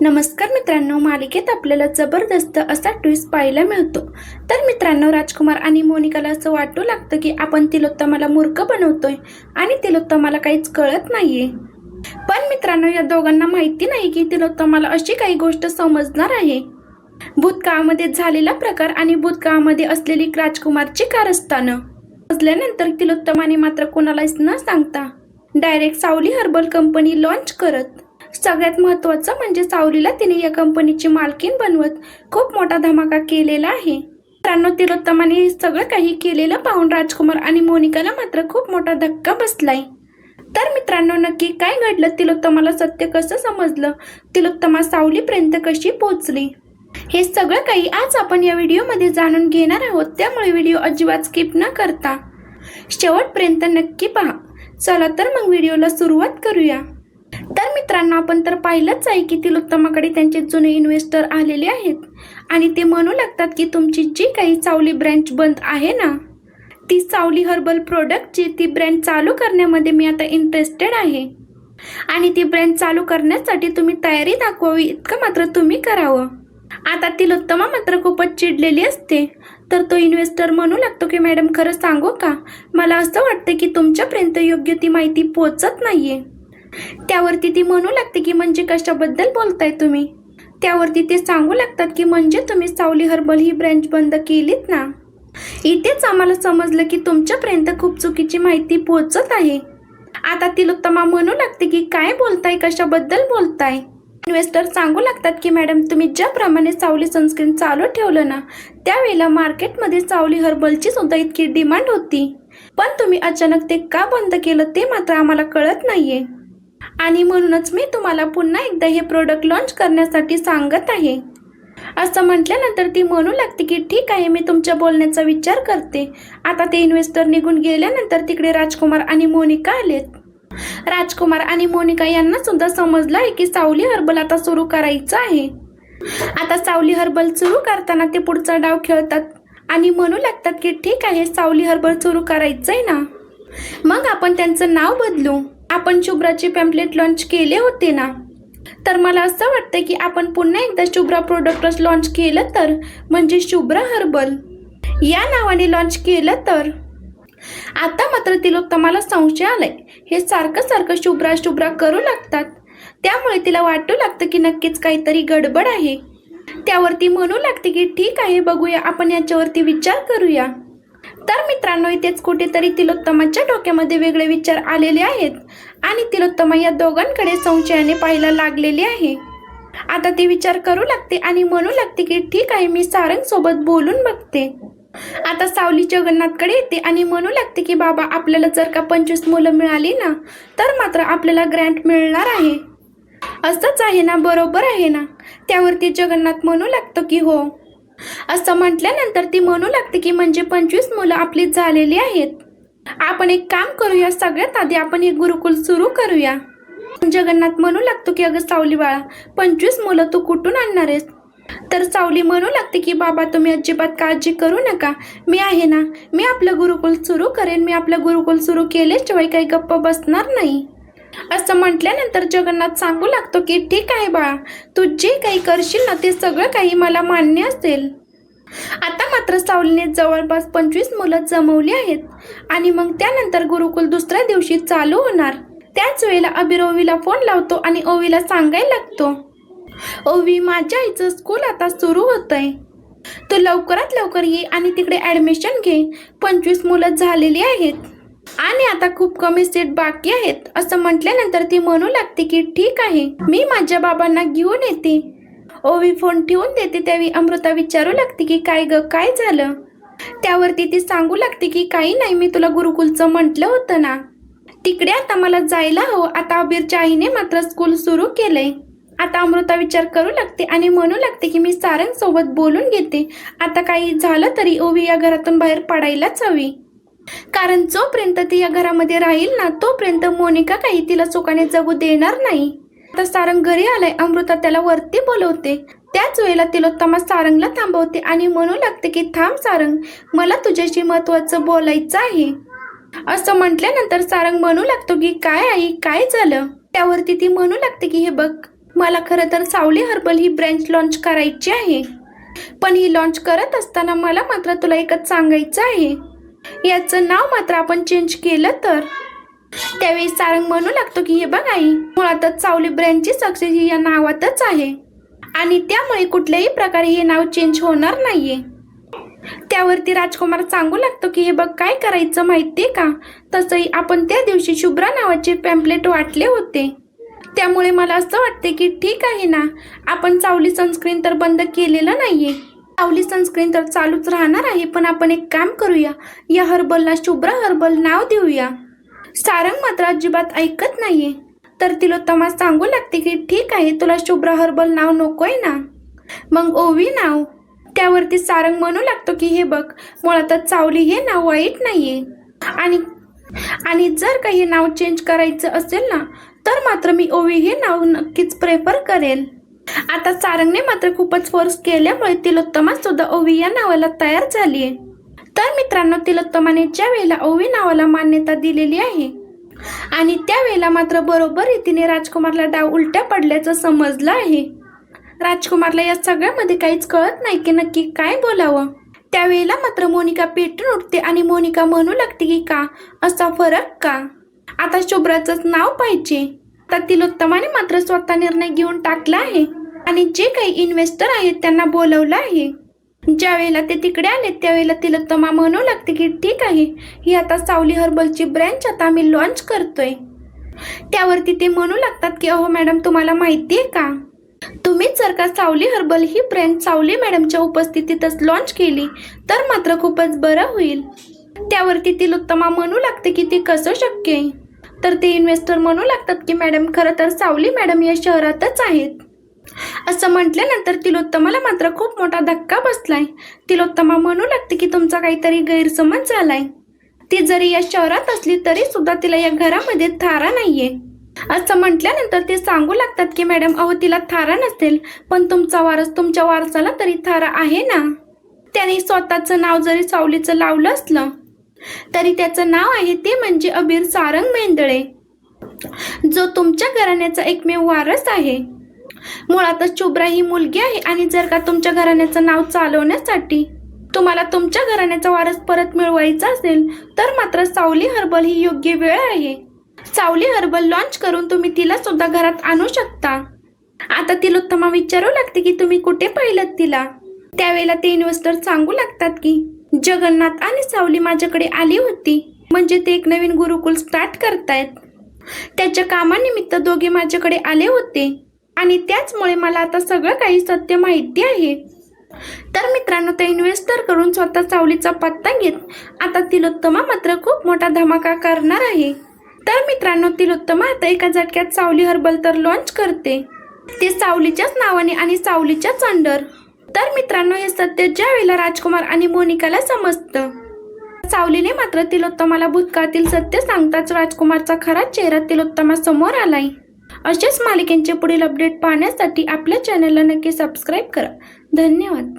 नमस्कार मित्रांनो, मालिकेत आपल्याला जबरदस्त असा ट्विस्ट पाहायला मिळतो। तर मित्रांनो, राजकुमार आणि मोनिकाला असं वाटू लागतं की आपण तिलोत्तमाला मूर्ख बनवतोय आणि तिलोत्तमाला काहीच कळत नाहीये। पण मित्रांनो, या दोघांना माहिती नाही की तिलोत्तमाला अशी काही गोष्ट समजणार आहे। भूतकाळामध्ये झालेला प्रकार आणि भूतकाळामध्ये असलेली राजकुमारची कारस्थानं समजल्यानंतर तिलोत्तमाने मात्र कोणालाच न सांगता डायरेक्ट सावली हर्बल कंपनी लॉन्च करत, सगळ्यात महत्त्वाचं म्हणजे सावलीला तिने या कंपनीची मालकीण बनवत खूप मोठा धमाका केलेला आहे। मित्रांनो, तिलोत्तमाने हे सगळं काही केलेलं पाहून राजकुमार आणि मोनिकाला मात्र खूप मोठा धक्का बसलाय। तर मित्रांनो, नक्की काय घडलं, तिलोत्तमाला सत्य कसं समजलं, तिलोत्तमा सावलीपर्यंत कशी पोहोचली, हे सगळं काही आज आपण या व्हिडिओमध्ये जाणून घेणार आहोत। त्यामुळे व्हिडिओ अजिबात स्किप न करता शेवटपर्यंत नक्की पहा। चला तर मग व्हिडिओला सुरुवात करूया। तर मित्रांनो, आपण तर पाहिलंच आहे की तिलोत्तमाकडे त्यांचे जुने इन्व्हेस्टर आलेले आहेत आणि ते म्हणू लागतात की तुमची जी काही सावली ब्रँच बंद आहे ना, ती सावली हर्बल प्रोडक्टची ती ब्रँच चालू करण्यामध्ये मी आता इंटरेस्टेड आहे आणि ती ब्रँच चालू करण्यासाठी तुम्ही तयारी दाखवावी, इतकं मात्र तुम्ही करावं। आता तिलोत्तमा मात्र खूपच चिडलेली असते। तर तो इन्व्हेस्टर म्हणू लागतो की मॅडम, खरं सांगू का, मला असं वाटतं की तुमच्यापर्यंत योग्य ती माहिती पोहोचत नाहीये। त्यावरती ती म्हणू लागते की म्हणजे कशाबद्दल बोलताय तुम्ही। त्यावरती ते सांगू लागतात की म्हणजे तुम्ही सावली हर्बल ही ब्रँच बंद केलीत ना, इथेच आम्हाला समजलं की तुमच्यापर्यंत खूप चुकीची माहिती पोहोचत आहे। आता तिलोत्तमा म्हणू लागते की काय बोलताय, कशाबद्दल बोलताय। इन्व्हेस्टर सांगू लागतात की मॅडम, तुम्ही ज्याप्रमाणे सावली सनस्क्रीन चालू ठेवलं ना, त्यावेळेला मार्केटमध्ये सावली हर्बलची सुद्धा इतकी डिमांड होती, पण तुम्ही अचानक ते का बंद केलं ते मात्र आम्हाला कळत नाहीये आणि म्हणूनच मी तुम्हाला पुन्हा एकदा हे प्रोडक्ट लॉन्च करण्यासाठी सांगत आहे। असं म्हटल्यानंतर ती म्हणू लागते की ठीक आहे, मी तुमच्या बोलण्याचा विचार करते। आता ते इन्व्हेस्टर निघून गेल्यानंतर तिकडे राजकुमार आणि मोनिका आलेत। राजकुमार आणि मोनिका यांना सुद्धा समजलं आहे की सावली हर्बल आता सुरू करायचं आहे। आता सावली हर्बल सुरू करताना ते पुढचा डाव खेळतात आणि म्हणू लागतात की ठीक आहे, सावली हर्बल सुरू करायचंय ना, मग आपण त्यांचं नाव बदलू। आपण शुभ्राचे पॅम्पलेट लॉन्च केले होते ना, तर मला असं वाटतं की आपण पुन्हा एकदा शुभ्रा प्रोडक्टच लॉन्च केलं तर, म्हणजे शुभ्रा हर्बल या नावाने लॉन्च केलं तर। आता मात्र तिलोत्तमाला संशय आलाय, हे सारखं सारखं शुभ्रा शुभ्रा करू लागतात, त्यामुळे तिला वाटू लागतं की नक्कीच काहीतरी गडबड आहे। त्यावरती म्हणू लागते की ठीक आहे, बघूया, आपण याच्यावरती विचार करूया। तर मित्रांनो, इथेच कुठेतरी तिलोत्तमाच्या डोक्यामध्ये वेगळे विचार आलेले आहेत आणि तिलोत्तमा या दोघांकडे संशयाने पाहायला लागलेली आहे। आता ती विचार करू लागते आणि म्हणू लागते की ठीक आहे, मी सारंग सोबत बोलून बघते। आता सावली जगन्नाथकडे येते आणि म्हणू लागते की बाबा, आपल्याला जर का 25 मुलं मिळाली ना, तर मात्र आपल्याला ग्रँट मिळणार आहे। असंच आहे ना, बरोबर आहे ना। त्यावरती जगन्नाथ म्हणू लागतो की हो। असं म्हटल्यानंतर ती म्हणू लागते की म्हणजे 25 मुलं आपली झालेली आहेत। आपण एक काम करूया, सगळ्यात आधी आपण एक गुरुकुल सुरू करूया। जगन्नाथ म्हणू लागतो की अगं सावली बाळा, 25 मुलं तू कुठून आणणार आहेस। तर सावली म्हणू लागते की बाबा, तुम्ही अजिबात काळजी करू नका, मी आहे ना, मी आपलं गुरुकुल सुरू करेन, मी आपलं गुरुकुल सुरू केल्याशिवाय काही गप्प बसणार नाही। असं म्हटल्यानंतर जगन्नाथ सांगू लागतो की ठीक आहे बाळा, तू जे काही करशील ना, ते सगळं काही मला मान्य असेल। आता मात्र सावलीने जवळपास 25 मुलं जमवली आहेत आणि मग त्यानंतर गुरुकुल दुसऱ्या दिवशी चालू होणार। त्याच वेळेला अबीर ओवीला फोन लावतो आणि ओवीला सांगायला लागतो, ओवी, माझ्या आईचं स्कूल आता सुरू होतंय, तू लवकरात लवकर ये आणि तिकडे ॲडमिशन घे। 25 मुलं झालेली आहेत आणि आता खूप कमी सीट बाकी आहेत। असं म्हटल्यानंतर ती म्हणू लागते की ठीक आहे, मी माझ्या बाबांना घेऊन येते। ओवी फोन ठेवून देते, त्यावेळी अमृता विचारू लागते की काय ग, काय झालं। त्यावरती ती सांगू लागते की काही नाही, मी तुला गुरुकुलचं म्हटलं होतं ना, तिकडे आता मला जायला हवं। आता अबीरच्या आईने मात्र स्कूल सुरू केलंय। आता अमृता विचार करू लागते आणि म्हणू लागते की मी सारंग सोबत बोलून घेते। आता काही झालं तरी ओवी या घरातून बाहेर पडायलाच हवी, कारण जोपर्यंत ती या घरामध्ये राहील ना, तोपर्यंत मोनिका काही तिला सुखाने जगू देणार नाही। आता सारंग घरी आलाय, अमृता त्याला वरती बोलवते। त्याच वेळेला तिलोत्तमा सारंगला थांबवते आणि म्हणू लागते की थांब सारंग, मला तुझ्याशी महत्त्वाचं बोलायचं आहे। असं म्हटल्यानंतर सारंग म्हणू लागतो की काय आई, काय झालं। त्यावरती ती म्हणू लागते की हे बघ, मला खरं तर सावली हर्बल ही ब्रँच लॉन्च करायची आहे, पण ही लॉन्च करत असताना मला मात्र तुला एकच सांगायचं आहे, याचं नाव मात्र आपण चेंज केलं तर. त्यावेळी सारंग म्हणू लागतो की हे बघ आई, मुळातच सावली ब्रँडची सक्सेस ही या नावातच आहे आणि त्यामुळे कुठल्याही प्रकारे हे नाव चेंज होणार नाहीये. त्यावरती राजकुमार सांगू लागतो की हे बघ काय करायचं माहितीये का, तसंही आपण त्या दिवशी शुभ्रा नावाचे पॅम्पलेट वाटले होते, त्यामुळे मला असं वाटते की ठीक आहे ना, आपण सावली सनस्क्रीन तर बंद केलेलं नाहीये, सावली सनस्क्रीन तर चालूच राहणार आहे, पण आपण एक काम करूया, या हर्बलला शुभ्रा हर्बल नाव देऊया. सारंग मात्र अजिबात ऐकत नाहीये, तर तिलोत्तमा सांगू लागते की ठीक आहे, तुला शुभ्रा हर्बल नाव नकोय ना, मग ओवी नाव. त्यावरती सारंग म्हणू लागतो की हे बघ, मुळातच सावली हे नाव वाईट नाहीये आणि जर काही नाव चेंज करायचं असेल ना, तर मात्र मी ओवी हे नाव नक्कीच प्रेफर करेल. आता सारंगने मात्र खूपच फोर्स केल्यामुळे तिलोत्तमा सुद्धा ओवी या नावाला तयार झालीये. तर मित्रांनो, तिलोत्तमाने ज्या वेळेला ओवी नावाला मान्यता दिलेली आहे आणि त्यावेळेला मात्र बरोबर रीतीने राजकुमारला डाव उलट्या पडल्याचं समजलं आहे. राजकुमारला या सगळ्यामध्ये काहीच कळत नाही की नक्की काय बोलावं. त्यावेळेला मात्र मोनिका पेटून उठते आणि मोनिका म्हणू लागते की का असा फरक का, आता शुभ्राचंच नाव पाहिजे. आता तिलोत्तमाने मात्र स्वतः निर्णय घेऊन टाकला आहे आणि जे काही इन्व्हेस्टर आहेत त्यांना बोलवलं आहे. ज्या वेळेला ते तिकडे आले त्यावेळेला तिलोत्तमा म्हणू लागते की ठीक आहे, ही आता सावली हर्बलची ब्रँच आता आम्ही लॉन्च करतोय. त्यावरती ते म्हणू लागतात की अहो मॅडम, तुम्हाला माहिती आहे का, तुम्ही जर का सावली हर्बल ही ब्रँड सावली मॅडमच्या उपस्थितीतच लॉन्च केली तर मात्र खूपच बरं होईल. त्यावरती तिलोत्तमा म्हणू लागते की ते कसं शक्य आहे. तर ते इन्व्हेस्टर म्हणू लागतात की मॅडम, खरं तर सावली मॅडम या शहरातच आहेत. असं म्हटल्यानंतर तिलोत्तमाला मात्र खूप मोठा धक्का बसलाय. तिलोत्तमा म्हणू लागते की तुमचा काहीतरी गैरसमज झालाय. ती जरी या शहरात असली तरी सुद्धा तिला या घरामध्ये थारा नाहीये. असं म्हटल्यानंतर ते सांगू लागतात की मॅडम, अहो तिला थारा नसेल, पण तुमचा वारस, तुमच्या वारसाला तरी थारा आहे ना. त्याने स्वतःचं नाव जरी सावलीचं लावलं असलं तरी त्याचं नाव आहे ते म्हणजे अबीर सारंग मेंदळे, जो तुमच्या घराण्याचा एकमेव वारस आहे. मुळातच शुभ्रा ही मुलगी आहे आणि जर का तुमच्या घराण्याचं नाव चालवण्यासाठी तुम्हाला तुमच्या घराण्याचा वारस परत मिळवायचा असेल तर मात्र सावली हर्बल ही योग्य वेळ आहे. सावली हर्बल लॉन्च करून तुम्ही तिला सुद्धा घरात आणू शकता. आता तिलोत्तमा विचारू लागते की तुम्ही कुठे पाहिलं तिला. त्यावेळेला ते इन्व्हेस्टर सांगू लागतात की जगन्नाथ आणि सावली माझ्याकडे आली होती, म्हणजे ते एक नवीन गुरुकुल स्टार्ट करतायत, त्याच्या कामानिमित्त दोघे माझ्याकडे आले होते आणि त्याचमुळे मला आता सगळं काही सत्य माहिती आहे. तर मित्रांनो, त्या इन्व्हेस्टर करून स्वतः सावलीचा पत्ता घेत आता तिलोत्तमा मात्र खूप मोठा धमाका करणार आहे. तर मित्रांनो, तिलोत्तमा आता एका झटक्यात सावली हर्बल तर लॉन्च करते, ते सावलीच्याच नावाने आणि सावलीच्याच अंडर. तर मित्रांनो, हे सत्य ज्या वेळेला राजकुमार आणि मोनिकाला समजतं, सावलीने मात्र तिलोत्तमाला भूतकाळातील सत्य सांगताच राजकुमारचा खरा चेहरा तिलोत्तमा समोर आलाय. असेच मालिकेंचे पुढील अपडेट पाहण्यासाठी आपल्या चॅनलला नक्की सबस्क्राईब करा. धन्यवाद.